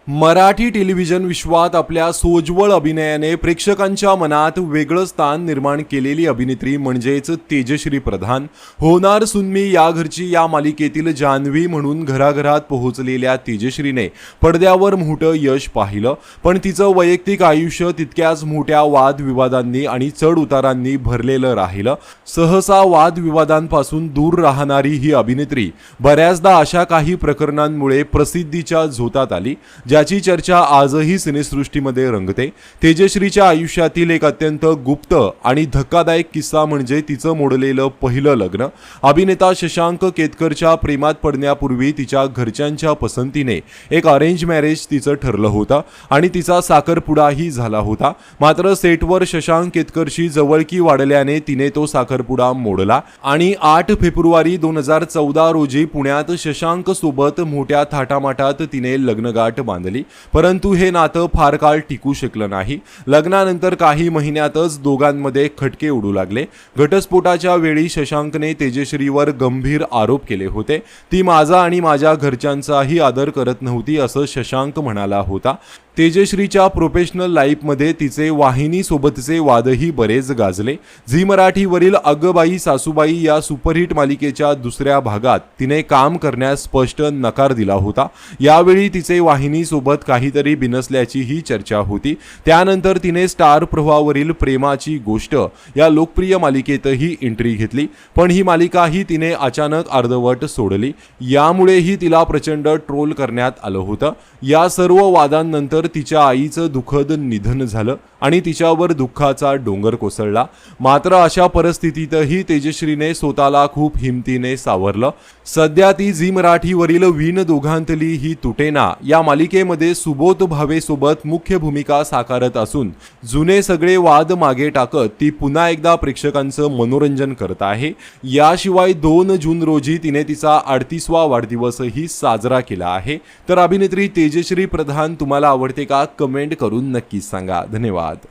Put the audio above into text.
Marathi television विश्वात आपल्या सोज्वळ अभिनयाने प्रेक्षकांच्या मनात वेगळं स्थान निर्माण केलेली अभिनेत्री म्हणजेच तेजश्री प्रधान. होणार सुन्मी या घरची या मालिकेतील जान्हवी म्हणून घराघरात पोहोचलेल्या तेजश्रीने पडद्यावर मोठं यश पाहिलं, पण तिचं वैयक्तिक आयुष्य तितक्याच मोठ्या वादविवादांनी आणि चढउतारांनी भरलेलं राहिलं. सहसा वादविवादांपासून दूर राहणारी ही अभिनेत्री बऱ्याचदा अशा काही प्रकरणांमुळे प्रसिद्धीच्या झोतात आली, ज्याची चर्चा आजही सिनेसृष्टीमध्ये रंगते. तेजश्रीच्या आयुष्यातील एक अत्यंत गुप्त आणि धक्कादायक किस्सा म्हणजे तिचं मोडलेलं पहिलं लग्न. अभिनेता शशांक केतकरच्या प्रेमात पडण्यापूर्वी तिच्या घरच्यांच्या पसंतीने एक अरेंज मॅरेज तिचं ठरलं होतं आणि तिचा साखरपुडाही झाला होता. मात्र सेटवर शशांक केतकरशी जवळकी वाढल्याने तिने तो साखरपुडा मोडला आणि 8 फेब्रुवारी 2014 रोजी पुण्यात शशांक सोबत मोठ्या थाटामाटात तिने लग्नगाठ बांधली. परंतु हे नातं फार काळ टिकू शकलं नाही. लग्नानंतर काही महिन्यातच दोघांमध्ये खटके उडू लागले. घटस्फोटाच्या वेळी शशांकने तेजश्रीवर गंभीर आरोप केले होते. ती माझा आणि माझ्या घरच्यांचाही आदर करत नव्हती असं शशांक म्हणाला होता. तेजश्रीच्या प्रोफेशनल लाईफमध्ये तिचे वाहिनीसोबतचे वादही बरेच गाजले. झी मराठीवरील अगबाई सासूबाई या सुपरहिट मालिकेच्या दुसऱ्या भागात तिने काम करण्यास स्पष्ट नकार दिला होता. यावेळी तिचे वाहिनीसोबत काहीतरी बिनसल्याचीही चर्चा होती. त्यानंतर तिने स्टार प्रवाहावरील प्रेमाची गोष्ट या लोकप्रिय मालिकेतही एंट्री घेतली, पण ही मालिकाही तिने अचानक अर्धवट सोडली. यामुळेही तिला प्रचंड ट्रोल करण्यात आलं होतं. या सर्व वादांनंतर तिच्या आईचं दुःखद निधन झालं आणि तिच्यावर दुःखाचा डोंगर कोसळला. मात्र अशा परिस्थितीतही तेजश्रीने स्वतःला खूप हिमतीने सावरलं. सध्या ती झी मराठीवरील विण दोघांतली ही तुटेना या मालिकेमध्ये सुबोध भावेसोबत मुख्य भूमिका साकारत असून जुने सगळे वाद मागे टाकत ती पुन्हा एकदा प्रेक्षकांचं मनोरंजन करत आहे. याशिवाय 2 जून रोजी तिने तिचा 38वा वाढदिवसही साजरा केला आहे. तर अभिनेत्री तेजश्री प्रधान तुम्हाला आवडते का? कमेंट करून नक्कीच सांगा. धन्यवाद.